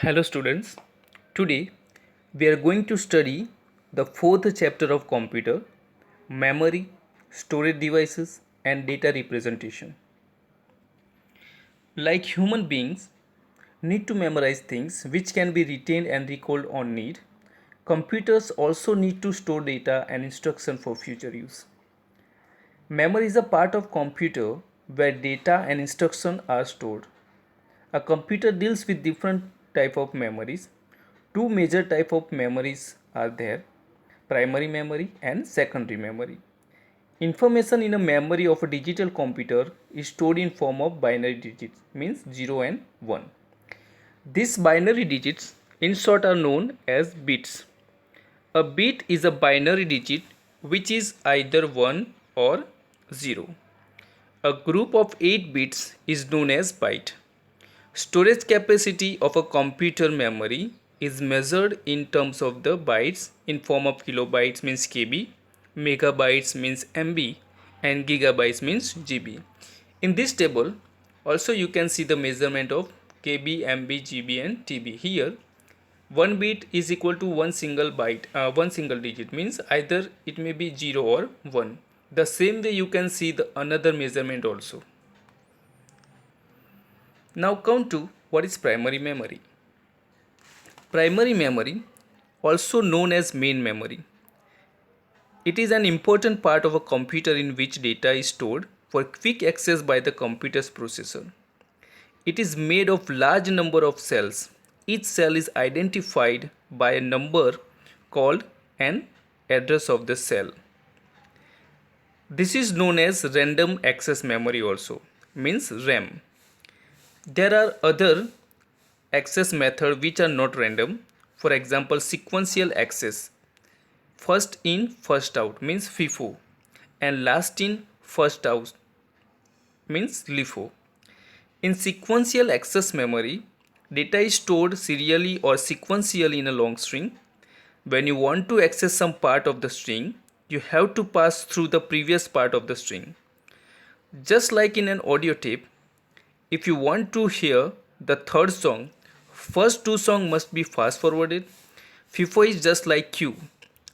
Hello students, today we are going to study the fourth chapter of computer, memory, storage devices and data representation. Like human beings need to memorize things which can be retained and recalled on need, computers also need to store data and instruction for future use. Memory is a part of computer where data and instruction are stored. A computer deals with different type of memories. Two major type of memories are there: primary memory and secondary memory. Information in a memory of a digital computer is stored in form of binary digits, means 0 and 1. These binary digits in short are known as bits. A bit is a binary digit which is either 1 or 0. A group of 8 bits is known as byte. Storage capacity of a computer memory is measured in terms of the bytes in form of kilobytes means KB, megabytes means MB and gigabytes means GB. In this table also you can see the measurement of KB, MB, GB and TB. Here 1 bit is equal to one single byte, one single digit, means either it may be 0 or 1. The same way you can see the another measurement also. Now come to what is primary memory. Primary memory, also known as main memory. It is an important part of a computer in which data is stored for quick access by the computer's processor. It is made of large number of cells. Each cell is identified by a number called an address of the cell. This is known as random access memory also, means RAM. There are other access methods which are not random. For example, sequential access. First in, first out means FIFO, and last in, first out means LIFO. In sequential access memory, data is stored serially or sequentially in a long string. When you want to access some part of the string, you have to pass through the previous part of the string. Just like in an audio tape, if you want to hear the third song, first two songs must be fast forwarded. FIFO is just like queue,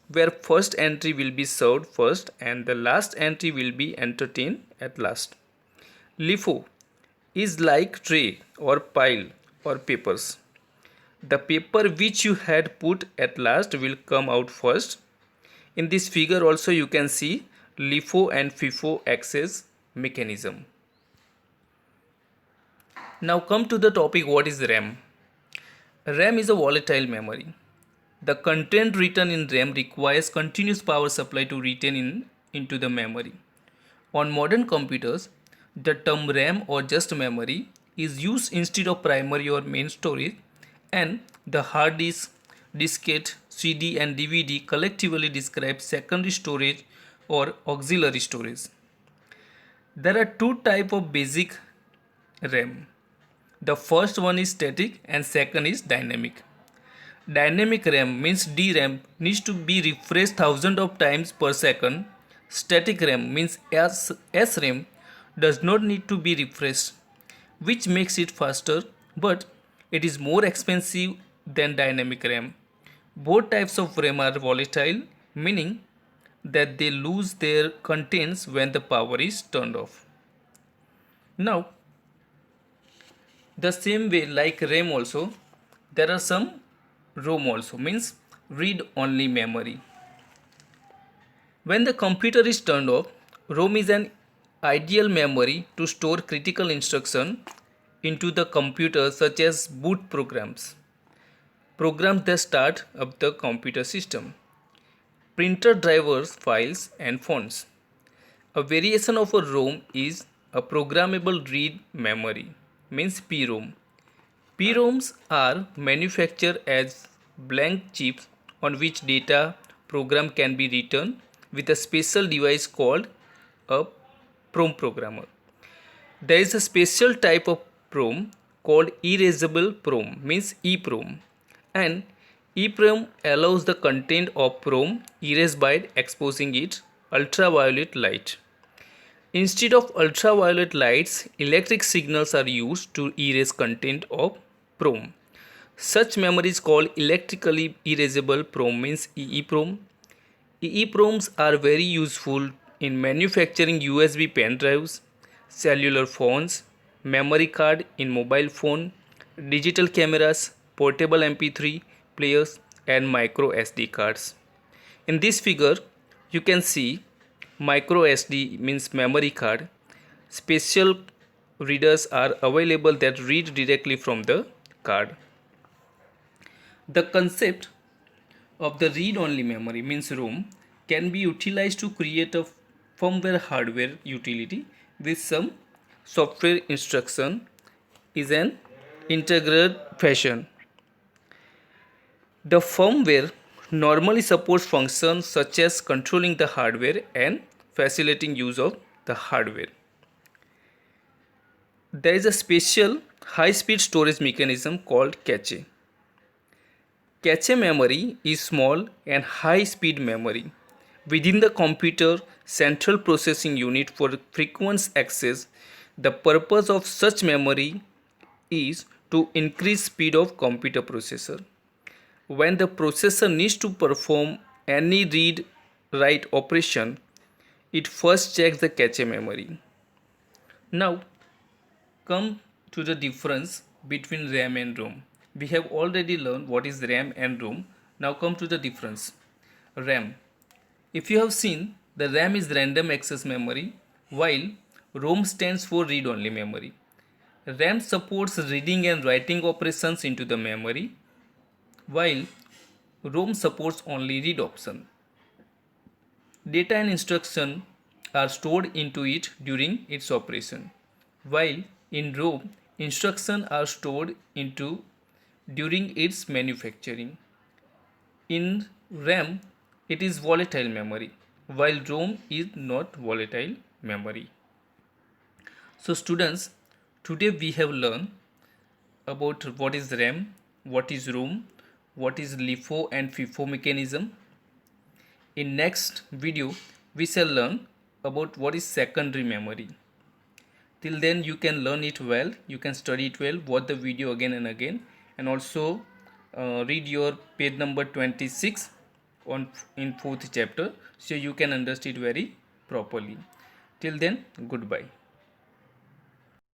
where first entry will be served first and the last entry will be entertained at last. LIFO is like tray or pile or papers. The paper which you had put at last will come out first. In this figure also you can see LIFO and FIFO access mechanism. Now come to the topic, what is RAM? RAM is a volatile memory. The content written in RAM requires continuous power supply to retain into the memory. On modern computers, the term RAM or just memory is used instead of primary or main storage, and the hard disk, diskette, CD and DVD collectively describe secondary storage or auxiliary storage. There are two types of basic RAM. The first one is static and second is dynamic. Dynamic RAM means DRAM needs to be refreshed thousands of times per second. Static RAM means SRAM does not need to be refreshed, which makes it faster, but it is more expensive than dynamic RAM. Both types of RAM are volatile, meaning that they lose their contents when the power is turned off. Now, the same way like RAM also, there are some ROM also, means read only memory. When the computer is turned off, ROM is an ideal memory to store critical instruction into the computer, such as boot programs that start up the computer system, printer drivers, files and fonts. A variation of a ROM is a programmable read memory, means PROM. PROMs are manufactured as blank chips on which data program can be written with a special device called a PROM programmer. There is a special type of PROM called erasable PROM, means EPROM, and EPROM allows the content of PROM erased by exposing it ultraviolet light. Instead of ultraviolet lights, electric signals are used to erase content of PROM. Such memory is called electrically erasable prom, means EEPROM. EEPROMs are very useful in manufacturing USB pen drives, cellular phones, memory card in mobile phone, digital cameras, portable MP3 players and micro SD cards. In this figure, you can see micro SD means memory card. Special readers are available that read directly from the card. The concept of the read-only memory means ROM can be utilized to create a firmware hardware utility with some software instruction is an integrated fashion. The firmware normally supports functions such as controlling the hardware and facilitating use of the hardware. There is a special high-speed storage mechanism called cache. Cache memory is small and high-speed memory within the computer central processing unit for frequent access. The purpose of such memory is to increase speed of computer processor. When the processor needs to perform any read write operation, it first checks the cache memory. Now come to the difference between RAM and ROM. We have already learned what is RAM and ROM. Now come to the difference. RAM. If you have seen, the RAM is random access memory while ROM stands for read-only memory. RAM supports reading and writing operations into the memory while ROM supports only read option. Data and instruction are stored into it during its operation, while in ROM instructions are stored into during its manufacturing. In RAM it is volatile memory while ROM is not volatile memory. So students, today we have learned about what is RAM, what is ROM, what is LIFO and FIFO mechanism. In next video we shall learn about what is secondary memory. Till then you can learn it well, you can study it well, watch the video again and again, and also read your page number 26 in 4th chapter so you can understand it very properly. Till then, goodbye.